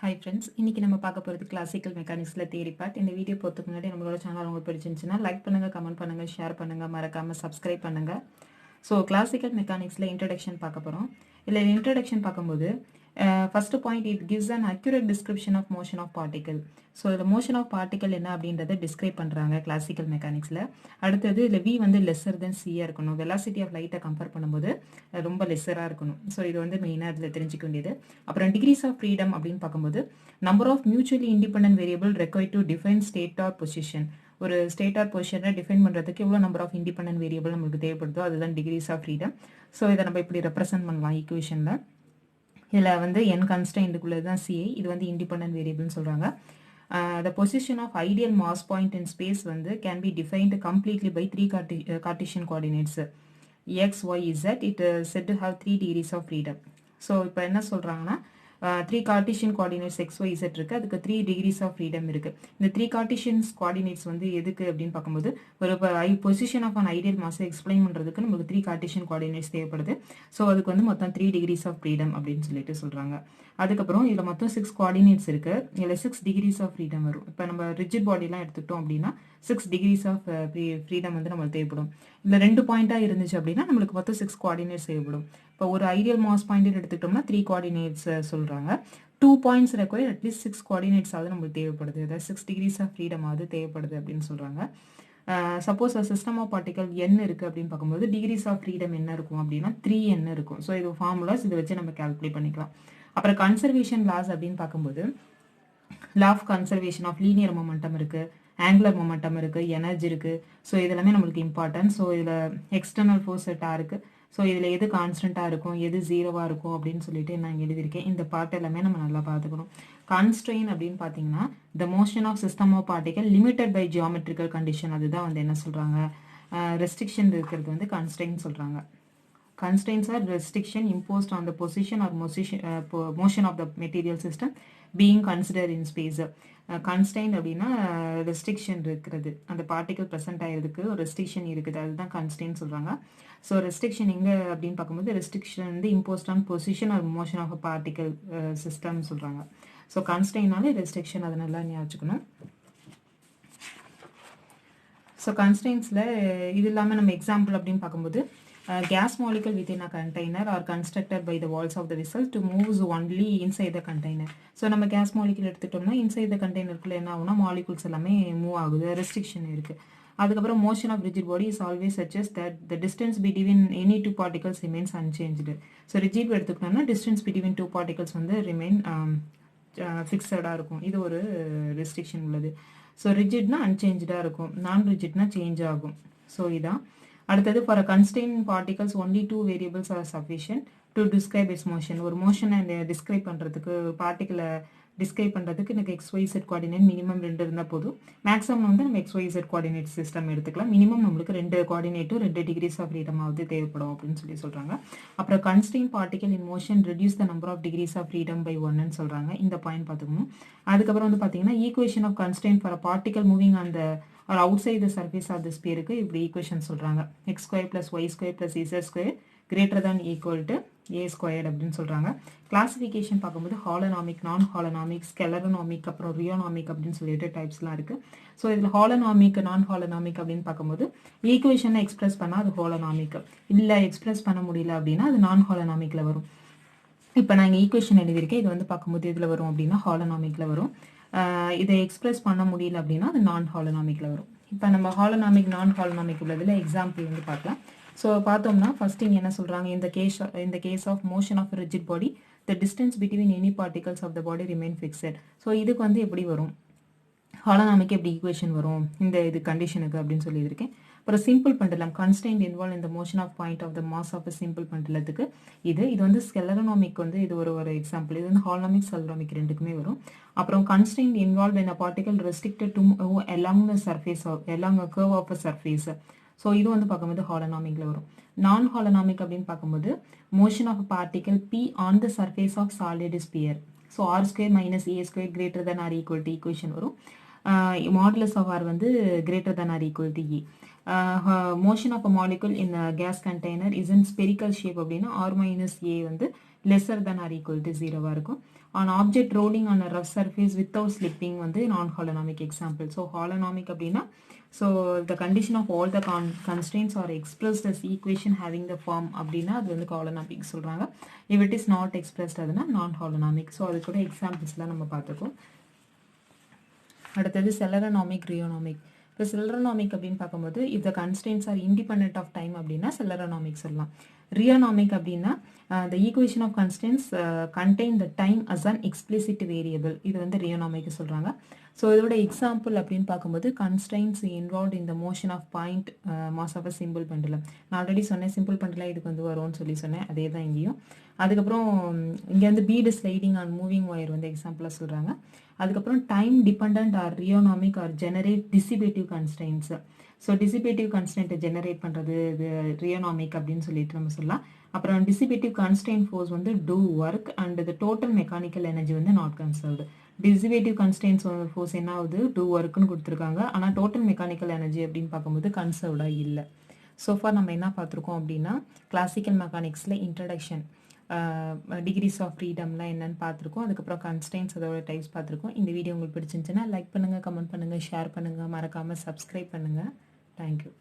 Hi friends, இன்னைக்கு நம்ம பார்க்க போறது கிளாசிக்கல் மெக்கானிக்ஸ்ல தியரி பார்ட். இந்த வீடியோ போறதுக்கு முன்னாடி நம்மளோட சேனல் உங்களுக்கு பிடிச்சிருந்துச்சுன்னா லைக் பண்ணுங்க, கமெண்ட் பண்ணுங்க, ஷேர் பண்ணுங்க, மறக்காம சப்ஸ்கிரைப் பண்ணுங்க. ஸோ கிளாசிக்கல் மெக்கானிக்ஸில் இன்ட்ரடக்ஷன் பார்க்க போகிறோம். இல்லை இன்ட்ரடக்ஷன் பார்க்கும்போது first point it gives an accurate description of motion of particle. So இதில் மோஷன் ஆஃப் பார்ட்டிகல் என்ன அப்படின்றத டிஸ்கிரைப் பண்ணுறாங்க கிளாசிக்கல் மெக்கானிக்ஸில். அடுத்தது இல்லை வி வந்து லெஸ்ஸர் தென் சியாக இருக்கணும். வெலாசிட்டி ஆஃப் லைட்டை கம்பேர் பண்ணும்போது ரொம்ப லெஸ்ஸராக இருக்கணும். ஸோ இது வந்து மெயினாக இதில் தெரிஞ்சுக்க வேண்டியது. அப்புறம் டிகிரிஸ் ஆஃப் ஃப்ரீடம் அப்படின்னு பார்க்கும்போது number of mutually independent variable required to define state or position. ஒரு ஸ்டேட் ஆர் பொசிஷனை டிஃபைன் பண்ணுறதுக்கு எவ்வளோ நம்பர் ஆஃப் இண்டிபெண்டன்ட் வேரியபிள் நம்மளுக்கு தேவைப்படுதோ அதுதான் டிகிரிஸ் ஆஃப் ஃப்ரீடம். ஸோ இதை நம்ம இப்படி ரெப்ரசென்ட் பண்ணலாம் ஈக்குவேஷனில். இதில் வந்து n கன்ஸ்டன்ட்டுக்குள்ளே தான் CI, இது வந்து இண்டிபெண்டன்ட் வேரியபிள்னு சொல்கிறாங்க. The position of ideal mass point in space வந்து can be defined completely by three Cartesian coordinates x, y, z. It is said to have 3 degrees of freedom. So இப்போ என்ன சொல்கிறாங்கன்னா 3 Cartesian coordinates x y z இருக்குது, அதுக்கு 3 decrease of freedom இருக்குது. இந்த 3 கார்டீஷியன்ஸ் coordinates வந்து எதுக்கு அப்படின்னு பார்க்கும்போது ஒரு பொசிஷன் ஆஃப் அன் ஐடியல் மாஸை எக்ஸ்பிளைன் பண்ணுறதுக்கு நமக்கு 3 கார்டீஷியன் கோஆர்டினேட்ஸ் தேவைப்படுது. ஸோ அதுக்கு வந்து மொத்தம் 3 டிகிரிஸ் ஆஃப் ஃப்ரீடம் அப்படின்னு சொல்லிட்டு சொல்கிறாங்க. அதுக்கப்புறம் இதில் மொத்தம் 6 கோஆர்டினேட்ஸ் இருக்குது. இதில் 6 டிகிரிஸ் ஆஃப் ஃப்ரீடம் வரும். இப்போ நம்ம ரிஜிட் பாடிலாம் எடுத்துக்கிட்டோம் அப்படின்னா 6 டிகிரிஸ் ஆஃப் ஃப்ரீடம் வந்து நம்மளுக்கு தேவைப்படும். இல்லை 2 பாயிண்டாக இருந்துச்சு அப்படின்னா நம்மளுக்கு மொத்தம் 6 கோஆர்டினேட்ஸ் தேவைப்படும். இப்போ ஒரு ஐடியல் மாஸ் பாயிண்ட் எடுத்துக்கிட்டோம்னா 3 கோஆர்டினேட்ஸ் சொல்கிறாங்க. 2 பாயிண்ட்ஸ் ரெக்வயர் அட்லீஸ்ட் 6 கோஆர்டினேட்ஸ் ஆகுது நம்மளுக்கு தேவைப்படுது. அதாவது 6 டிகிரிஸ் ஆஃப் ஃப்ரீடம் ஆகுது தேவைப்படுது அப்படின்னு சொல்கிறாங்க. Suppose system of particle n இருக்குது அப்படின்னு பார்க்கும்போது டிகிரிஸ் ஆஃப் ஃப்ரீடம் என்ன இருக்கும் அப்படின்னா 3n இருக்கும். ஸோ இது ஃபார்முலாஸ் இதை வச்சு நம்ம கால்குலேட் பண்ணிக்கலாம். அப்புறம் கன்சர்வேஷன் லாஸ் அப்படின்னு பார்க்கும்போது law of conservation of linear momentum இருக்குது, ஆங்குலர் மொமெண்டம் இருக்குது, எனர்ஜி இருக்குது. ஸோ இதெல்லாமே நம்மளுக்கு இம்பார்ட்டன்ட். ஸோ இதில் எக்ஸ்டர்னல் ஃபோர்ஸ் செட்டாக இருக்குது. ஸோ இதில் எது கான்ஸ்டண்ட்டாக இருக்கும், எது ஜீரோவாக இருக்கும் அப்படின்னு சொல்லிட்டு நான் எழுதியிருக்கேன். இந்த பார்ட் எல்லாமே நம்ம நல்லா பார்த்துக்கணும். கான்ஸ்ட்ரெயின் அப்படின்னு பார்த்தீங்கன்னா the motion of system of particle limited by geometrical condition. அதுதான் வந்து என்ன சொல்கிறாங்க, ரெஸ்ட்ரிக்ஷன் இருக்கிறது வந்து கான்ஸ்ட்ரெயின் சொல்கிறாங்க. Constraints are restriction imposed on the position or motion of the material system being considered in space. Constraint அப்படின்னா ரெஸ்ட்ரிக்ஷன் இருக்கிறது, அந்த பார்ட்டிகல் ப்ரெசென்ட் ஆகிறதுக்கு ஒரு ரெஸ்ட்ரிக்ஷன் இருக்குது, அதுதான் கன்ஸ்ட்ரெயின்ட் சொல்கிறாங்க. ஸோ ரெஸ்ட்ரிக்ஷன் எங்கே அப்படின்னு பார்க்கும்போது ரெஸ்ட்ரிக்ஷன் வந்து imposed on position or motion of a particle system சொல்கிறாங்க. ஸோ கன்ஸ்ட்ரெயின்னாலே ரெஸ்ட்ரிக்ஷன், அதை நல்லா ஞாபகம். ஸோ கன்ஸ்ட்ரெயின்ஸில் இது இல்லாமல் நம்ம எக்ஸாம்பிள் அப்படின்னு பார்க்கும்போது gas molecule within a container are constructed by the walls of the vessel to move only inside the container. So நம்ம கேஸ் மாலிகுல் எடுத்துட்டோம்னா இன்சைட் த கண்டெய்னருக்குள்ள என்ன ஆகும்னா மாலிகுல்ஸ் எல்லாமே மூவ் ஆகுது, ரெஸ்ட்ரிக்ஷன் இருக்குது. அதுக்கப்புறம் motion of rigid body is always such that the distance between any 2 particles remains unchanged. So rigid எடுத்துக்கிட்டோம்னா டிஸ்டன்ஸ் பிட்வீன் 2 பார்ட்டிகல்ஸ் வந்து ரிமைன் ஃபிக்ஸடாக இருக்கும். இது ஒரு ரெஸ்ட்ரிக்ஷன் உள்ளது. ஸோ ரிஜிட்னா அன்சேஞ்சாக இருக்கும், நான் ரிஜிட்னா சேஞ்ச் ஆகும். ஸோ இதான் அடுத்தது. For a constraint particles only 2 variables R sufficient to describe it's motion. ஒரு மோஷனை டிஸ்கிரைப் பண்ணுறதுக்கு, பார்ட்டிகளை டிஸ்கிரைப் பண்ணுறதுக்கு எனக்கு XYZ கோஆர்டினேட் மினிமம் 2 இருந்தால் போதும். மேக்ஸிமம் வந்து நம்ம XYZ கோஆர்டினேட் சிஸ்டம் எடுத்துக்கலாம். மினிமம் நம்மளுக்கு 2 கோஆர்டினேட்டும் 2 டிகிரிஸ் ஆஃப் ஃப்ரீடம் ஆகுது தேவைப்படும் அப்படின்னு சொல்கிறாங்க. அப்புறம் constraint particle in motion reduce the number of degrees of freedom by 1ன்னு சொல்கிறாங்க. இந்த பாயிண்ட் பார்த்துக்கணும். அதுக்கப்புறம் வந்து பார்த்தீங்கன்னா equation of constraint for a particle moving on the or outside the surface of the sphere க்கு இப்படி ஈக்குவேஷன் சொல்கிறாங்க. x square plus y square plus z square greater than equal to a squared அப்படின்னு சொல்கிறாங்க. Classification பார்க்கும்போது ஹாலனாமிக், நான் ஹாலனாமிக், ஸ்கெலரனாமிக், அப்புறம் ரியோனாமிக் அப்படின்னு சொல்லிட்டு டைப்ஸ்லாம் இருக்குது. ஸோ இதில் ஹாலனாமிக், நான் ஹாலனாமிக் அப்படின்னு பார்க்கும்போது ஈக்குவேஷனை எக்ஸ்பிரஸ் பண்ணால் அது ஹாலனாமிக், இல்லை எக்ஸ்பிரஸ் பண்ண முடியல அப்படின்னா அது நான் ஹாலனாமிக்கில் வரும். இப்போ நான் இங்கே ஈக்குவேஷன் எழுதியிருக்கேன், இது வந்து பார்க்கும்போது இதில் வரும் அப்படின்னா ஹாலனாமிக்கில் வரும். இதை எக்ஸ்பிரஸ் பண்ண முடியல அப்படின்னா அது நான் ஹாலனாமிக்கில் வரும். இப்போ நம்ம ஹாலனாமிக், நான் ஹாலனாமிக் உள்ளதில் எக்ஸாம்பிள் வந்து பார்க்கலாம். ஸோ பார்த்தோம்னா ஃபர்ஸ்ட் இங்கே என்ன சொல்கிறாங்க, இந்த case of motion of rigid body the distance between any particles of the body remain fixed. So இதுக்கு வந்து எப்படி வரும், ஹாலனாமிக் எப்படி ஈக்குவேஷன் வரும் இந்த இது கண்டிஷனுக்கு அப்படின்னு சொல்லியிருக்கேன். அப்புறம் சிம்பிள் பெண்டலம் கன்ஸ்டெயின்ட் இன்வால்வ் இந்த motion of point of the mass of simple பெண்டலத்துக்கு இது வந்து ஸ்கெலரனாமிக் வந்து இது ஒரு எக்ஸாம்பிள். இது வந்து ஹாலனாமிக், ஸ்கெலரனாமிக் ரெண்டுக்குமே வரும். அப்புறம் constraint involve in a particle restricted to along the surface of along a curve of a surface. So இது வந்து பார்க்கும்போது ஹாலனாமிக்கில் வரும். நான் ஹாலனாமிக் அப்படின்னு பார்க்கும்போது motion of particle P on the surface of solid sphere. So r square minus a square greater than or equal to equation வரும். Modulus of r வந்து greater than or equal to e. Motion of a molecule in gas container is in spherical shape அப்படின்னா r minus a வந்து lesser than or equal to 0வாக இருக்கும். an object rolling on a rough surface without slipping வந்து non-holonomic example. So holonomic அப்படின்னா so the condition of all the constraints are expressed as equation having the form அப்படின்னா அது வந்து holonomic சொல்றாங்க. If it is not expressed அதுனா non-holonomic. So அது கூட எக்ஸாம்பிள்ஸ்லாம் நம்ம பார்த்துருக்கோம். அடுத்தது செலரனாமிக் ரியோனாமிக். இப்போ செலரனாமிக் அப்படின்னு பார்க்கும்போது if the constraints are independent of time அப்படின்னா செலரனாமிக் சொல்லலாம். ரியோனாமிக் அப்படின்னா the equation of constraints contain the time as an explicit variable. இது வந்து ரியோனாமிக் சொல்கிறாங்க. ஸோ இதோட எக்ஸாம்பிள் அப்படின்னு பார்க்கும்போது constraints involved in the motion of point mass of a simple pendulum. நான் ஆல்ரெடி சொன்னேன் சிம்பிள் pendulum இதுக்கு வந்து வரும்னு சொன்னேன், அதே தான் இங்கேயும். அதுக்கப்புறம் இங்கே வந்து bead sliding on moving wire வந்து எக்ஸாம்பிளாக சொல்கிறாங்க. அதுக்கப்புறம் time depend or rheonomic or generate dissipative constraints. So dissipative கன்ஸ்ட்ரெயின்ட்டை ஜெனரேட் பண்ணுறது இது ரியோனாமிக் அப்படின்னு சொல்லிட்டு நம்ம சொல்லலாம். அப்புறம் டிசிபேட்டிவ் கன்ஸ்ட்ரெயின்ட் ஃபோர்ஸ் வந்து do work and the total mechanical energy வந்து not conserved. Dissipative constraints force என்ன ஆகுது, டூ ஒர்க்குன்னு கொடுத்துருக்காங்க, ஆனால் டோட்டல் மெக்கானிக்கல் எனர்ஜி அப்படின்னு பார்க்கும்போது கன்சர்வ்டாக இல்லை. ஸோஃபார் நம்ம என்ன பார்த்துருக்கோம் அப்படின்னா கிளாசிக்கல் மெக்கானிக்ஸில் இன்ட்ரடக்ஷன், டிகிரிஸ் ஆஃப் ஃப்ரீடம்லாம் என்னென்னு பார்த்துருக்கோம். அதுக்கப்புறம் கன்ஸ்ட்ரெயின்ஸ் அதோட டைப்ஸ் பார்த்துருக்கோம். இந்த வீடியோ உங்களுக்கு பிடிச்சிருந்துச்சுன்னா லைக் பண்ணுங்கள், கமெண்ட் பண்ணுங்கள், ஷேர் பண்ணுங்கள், மறக்காமல் சப்ஸ்கிரைப் பண்ணுங்கள். தேங்க்யூ.